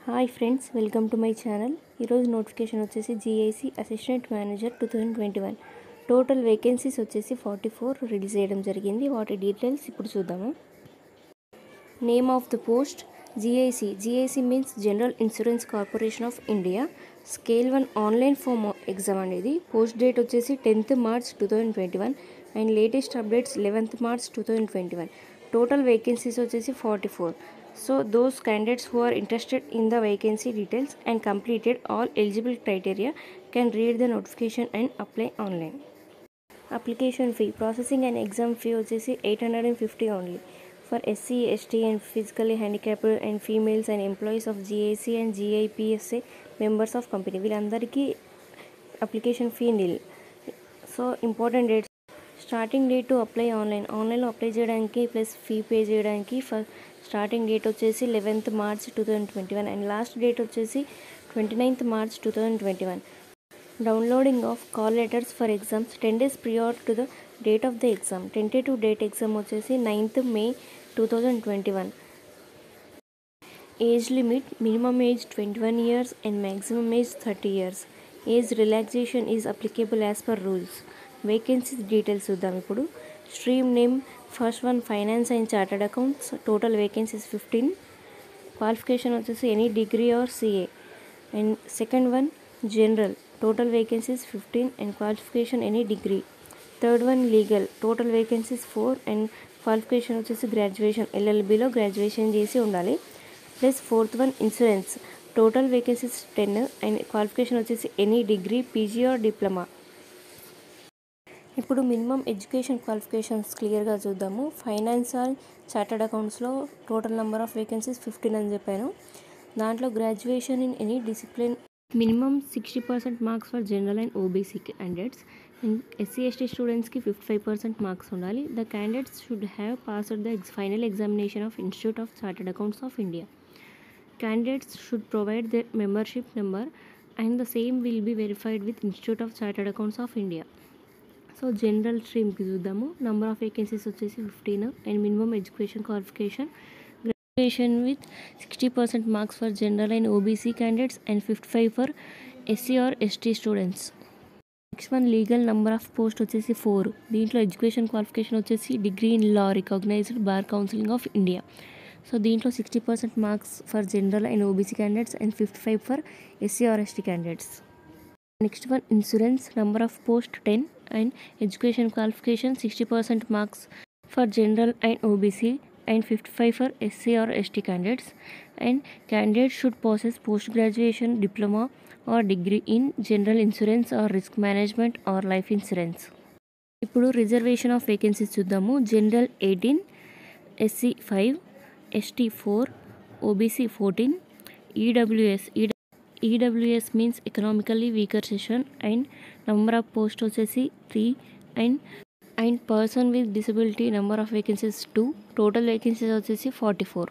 Hi friends, welcome to my channel. ఈరోజు notification వచ్చేసి GIC assistant manager 2021 total vacancies వచ్చేసి 44 release చేయడం జరిగింది. వాటి డీటెయిల్స్ ఇప్పుడు చూద్దాము. Name of the post GIC means general insurance corporation of India. Scale 1 online form exam అనేది. Post date వచ్చేసి 10th March 2021 and latest updates 11th March 2021. Total vacancies వచ్చేసి 44. So those candidates who are interested in the vacancy details and completed all eligible criteria can read the notification and apply online. Application fee, processing and exam fee వచ్చేసి 850 only for SC, ST and physically handicapped and females and employees of GIC and GIPSA members of company. వీళ్ళందరికీ application fee nil. So important dates. Starting date to apply ఆన్లైన్లో apply చేయడానికి plus fee pay చేయడానికి starting date వచ్చేసి 11th March 2021 and last date వచ్చేసి 29th March 2021. Downloading of call letters for exams 10 days prior to the date of the exam. Tentative date exam వచ్చేసి 9th May 2021. Age limit minimum age 21 years and maximum age 30 years. Age relaxation is applicable as per rules. Vacancies details చూద్దాం ఇప్పుడు. Stream name first one finance and chartered accounts. Total vacancies 15. Qualification వచ్చేసి any degree or CA. And second one general. Total vacancies 15 and qualification any degree. Third one legal. Total vacancies 4 and qualification వచ్చేసి graduation, ఎల్ఎల్బిలో graduation చేసి ఉండాలి. Plus fourth one insurance. Total vacancies 10 and qualification వచ్చేసి any degree, PG or diploma. ఇప్పుడు minimum education qualifications క్లియర్గా చూద్దాము. Finance or chartered అకౌంట్స్లో total number of vacancies 15 అని చెప్పాను. దాంట్లో graduation in any discipline. Minimum 60% marks for general and OBC candidates. And SC ST స్టూడెంట్స్కి 55% marks ఉండాలి. The candidates should have passed the final examination of institute of chartered accounts of India. Candidates should provide their membership number and the same will be verified with Institute of Chartered Accounts of India. So general స్ట్రీమ్కి చూద్దాము. Number of vacancies వచ్చేసి 15 and minimum education qualification graduation with 60% marks for general and OBC candidates and 55 for SC or ST students. Next one legal. Number of post వచ్చేసి 4. దీంట్లో education qualification వచ్చేసి degree in law recognised bar counselling of India. So దీంట్లో 60% marks for general and OBC candidates and 55 for SC or ST candidates. Next one insurance. Number of post 10 and education qualification 60% marks for general and OBC and 55 for SC or ST candidates. And candidate should possess post graduation diploma or degree in general insurance or risk management or life insurance. ఇప్పుడు reservation of vacancies చూద్దాము. General 18, SC 5, ST 4, OBC 14, EWS means economically weaker section and number of post వచ్చేసి 3 and person with disability number of vacancies 2. total vacancies వచ్చేసి 44.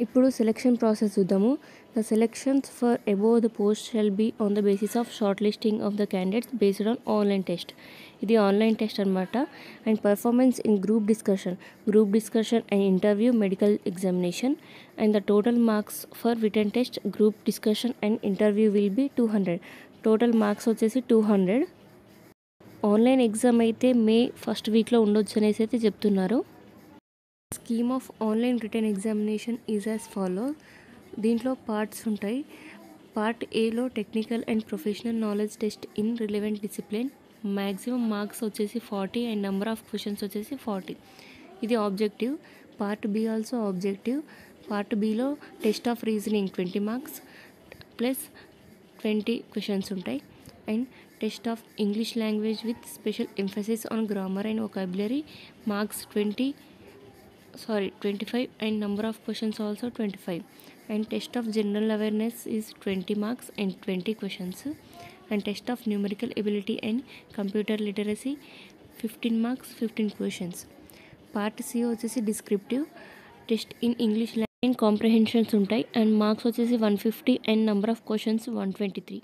ఇప్పుడు selection process చూద్దాము. The selections for above the post shall be on the basis of short listing of the candidates based on online test. ఇది online test అనమాట. And performance in group discussion and interview, medical examination. And the total marks for written test, group discussion and interview will be 200. Total marks వచ్చేసి 200. Online exam అయితే May first వీక్లో ఉండొచ్చు అనేసి అయితే చెప్తున్నారు. Scheme of online written examination is as follow. దీంట్లో parts ఉంటాయి. Part ఏలో technical and professional knowledge test in relevant discipline. Maximum marks వచ్చేసి 40 అండ్ నెంబర్ ఆఫ్ క్వశ్చన్స్ వచ్చేసి 40. ఇది objective. Part B also objective. Part బిలో test of reasoning 20 marks plus 20 questions ఉంటాయి. And test of English language with special emphasis on grammar and vocabulary marks 25 and number of questions also 25. And test of general awareness is 20 marks and 20 questions. And test of numerical ability and computer literacy 15 marks 15 questions. Part C వచ్చేసి descriptive test in English language and comprehensions ఉంటాయి. And marks వచ్చేసి 150 and number of questions 123.